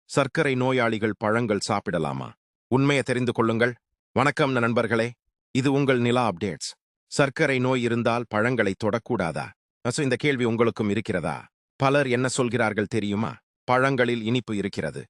சர்க்கரை நோயாளிகள் பழங்கள் சாப்பிடலாமா? உண்மையை தெரிந்து கொள்ளுங்கள். வணக்கம் நண்பர்களே, இது உங்கள் நிலா அப்டேட்ஸ். சர்க்கரை நோய் இருந்தால் பழங்களை தொடக்கூடாதா? இந்த கேள்வி உங்களுக்கும் இருக்கிறதா? பலர் என்ன சொல்கிறார்கள் தெரியுமா? பழங்களில் இனிப்பு இருக்கிறது,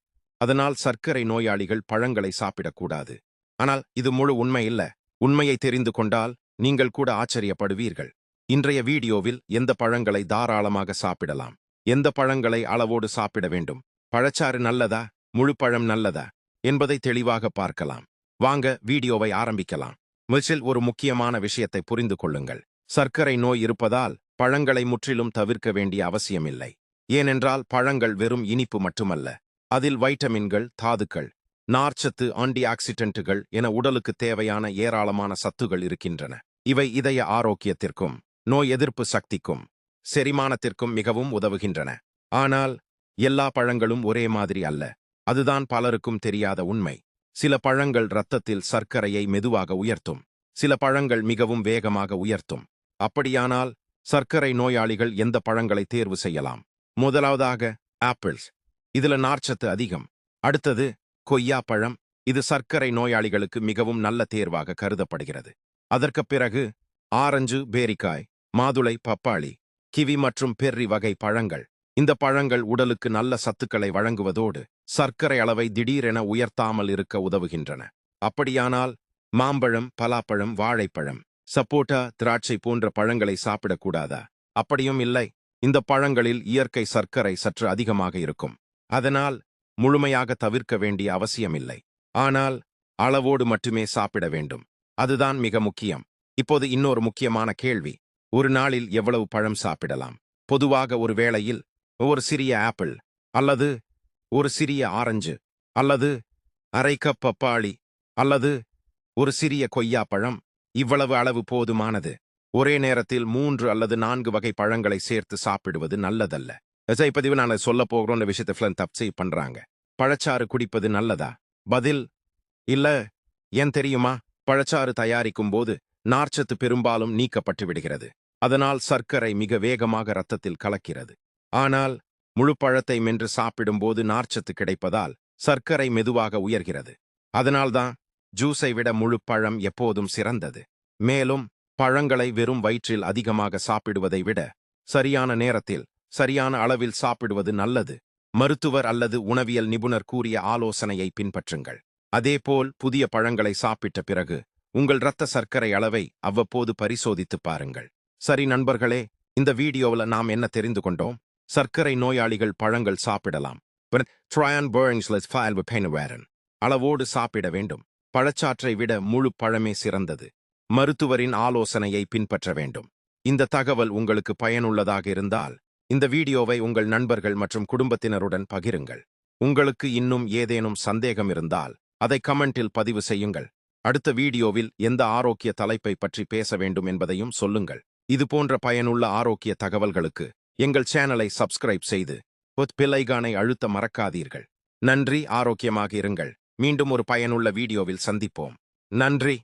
அதனால் சர்க்கரை நோயாளிகள் பழங்களை சாப்பிடக்கூடாது. ஆனால் இது முழு உண்மை இல்ல. உண்மையை தெரிந்து கொண்டால் நீங்கள் கூட ஆச்சரியப்படுவீர்கள். இன்றைய வீடியோவில் எந்த பழங்களை தாராளமாக சாப்பிடலாம், எந்த பழங்களை அளவோடு சாப்பிட வேண்டும், பழச்சாறு நல்லதா, முழு பழம் நல்லதா என்பதை தெளிவாக பார்க்கலாம். வாங்க வீடியோவை ஆரம்பிக்கலாம். முதலில் ஒரு முக்கியமான விஷயத்தை புரிந்து கொள்ளுங்கள். சர்க்கரை நோய் இருப்பதால் பழங்களை முற்றிலும் தவிர்க்க வேண்டிய அவசியமில்லை. ஏனென்றால் பழங்கள் வெறும் இனிப்பு மட்டுமல்ல, அதில் வைட்டமின்கள், தாதுக்கள், நார்ச்சத்து, ஆன்டி ஆக்சிடென்ட்டுகள் என உடலுக்கு தேவையான ஏராளமான சத்துகள் இருக்கின்றன. இவை இதய ஆரோக்கியத்திற்கும், நோய் எதிர்ப்பு சக்திக்கும், செரிமானத்திற்கும் மிகவும் உதவுகின்றன. ஆனால் எல்லா பழங்களும் ஒரே மாதிரி அல்ல. அதுதான் பலருக்கும் தெரியாத உண்மை. சில பழங்கள் இரத்தத்தில் சர்க்கரையை மெதுவாக உயர்த்தும், சில பழங்கள் மிகவும் வேகமாக உயர்த்தும். அப்படியானால் சர்க்கரை நோயாளிகள் எந்த பழங்களை தேர்வு செய்யலாம்? முதலாவதாக ஆப்பிள்ஸ். இதுல நார்ச்சத்து அதிகம். அடுத்தது கொய்யா பழம். இது சர்க்கரை நோயாளிகளுக்கு மிகவும் நல்ல தேர்வாக கருதப்படுகிறது. அதற்கு பிறகு ஆரஞ்சு, பேரிக்காய், மாதுளை, பப்பாளி, கிவி மற்றும் பெர்ரி வகை பழங்கள். இந்த பழங்கள் உடலுக்கு நல்ல சத்துக்களை வழங்குவதோடு சர்க்கரை அளவை திடீரென உயர்த்தாமல் இருக்க உதவுகின்றன. அப்படியானால் மாம்பழம், பலாப்பழம், வாழைப்பழம், சப்போட்டா, திராட்சை போன்ற பழங்களை சாப்பிடக்கூடாதா? அப்படியும் இல்லை. இந்த பழங்களில் இயற்கை சர்க்கரை சற்று அதிகமாக இருக்கும். அதனால் முழுமையாக தவிர்க்க வேண்டிய அவசியமில்லை. ஆனால் அளவோடு மட்டுமே சாப்பிட வேண்டும். அதுதான் மிக முக்கியம். இப்போது இன்னொரு முக்கியமான கேள்வி. ஒரு நாளில் எவ்வளவு பழம் சாப்பிடலாம்? பொதுவாக ஒரு வேளையில் ஒரு சிறிய ஆப்பிள், அல்லது ஒரு சிறிய ஆரஞ்சு, அல்லது அரை கப் பப்பாளி, அல்லது ஒரு சிறிய கொய்யா பழம், இவ்வளவு அளவு போதுமானது. ஒரே நேரத்தில் 3 அல்லது 4 வகை பழங்களை சேர்த்து சாப்பிடுவது நல்லதல்ல. இப்பதிவு நான் சொல்ல போகிறோம் விஷயத்தை தப்பு பண்றாங்க. பழச்சாறு குடிப்பது நல்லதா? பதில் இல்ல. ஏன் தெரியுமா? பழச்சாறு தயாரிக்கும் போது நார்ச்சத்து பெரும்பாலும் நீக்கப்பட்டு விடுகிறது. அதனால் சர்க்கரை மிக வேகமாக இரத்தத்தில் கலக்கிறது. ஆனால் முழு பழத்தை மென்று சாப்பிடும்போது நார்ச்சத்து கிடைப்பதால் சர்க்கரை மெதுவாக உயர்கிறது. அதனால்தான் ஜூஸை விட முழு பழம் எப்போதும் சிறந்தது. மேலும் பழங்களை வெறும் வயிற்றில் அதிகமாக சாப்பிடுவதை விட சரியான நேரத்தில், சரியான அளவில் சாப்பிடுவது நல்லது. மருத்துவர் அல்லது உணவியல் நிபுணர் கூறிய ஆலோசனையை பின்பற்றுங்கள். அதேபோல் புதிய பழங்களை சாப்பிட்ட பிறகு உங்கள் இரத்த சர்க்கரை அளவை அவ்வப்போது பரிசோதித்து பாருங்கள். சரி நண்பர்களே, இந்த வீடியோவில் நாம் என்ன தெரிந்து கொண்டோம்? சர்க்கரை நோயாளிகள் பழங்கள் சாப்பிடலாம். அளவோடு சாப்பிட வேண்டும். பழச்சாற்றை விட முழு பழமே சிறந்தது. மருத்துவரின் ஆலோசனையை பின்பற்ற வேண்டும். இந்த தகவல் உங்களுக்கு பயனுள்ளதாக இருந்தால் இந்த வீடியோவை உங்கள் நண்பர்கள் மற்றும் குடும்பத்தினருடன் பகிருங்கள். உங்களுக்கு இன்னும் ஏதேனும் சந்தேகம் இருந்தால் அதை கமெண்டில் பதிவு செய்யுங்கள். அடுத்த வீடியோவில் எந்த ஆரோக்கிய தலைப்பை பற்றி பேச வேண்டும் என்பதையும் சொல்லுங்கள். இது போன்ற பயனுள்ள ஆரோக்கிய தகவல்களுக்கு எங்கள் சேனலை சப்ஸ்கிரைப் செய்து பெல் ஐகானை அழுத்த மறக்காதீர்கள். நன்றி. ஆரோக்கியமாக இருங்கள். மீண்டும் ஒரு பயனுள்ள வீடியோவில் சந்திப்போம். நன்றி.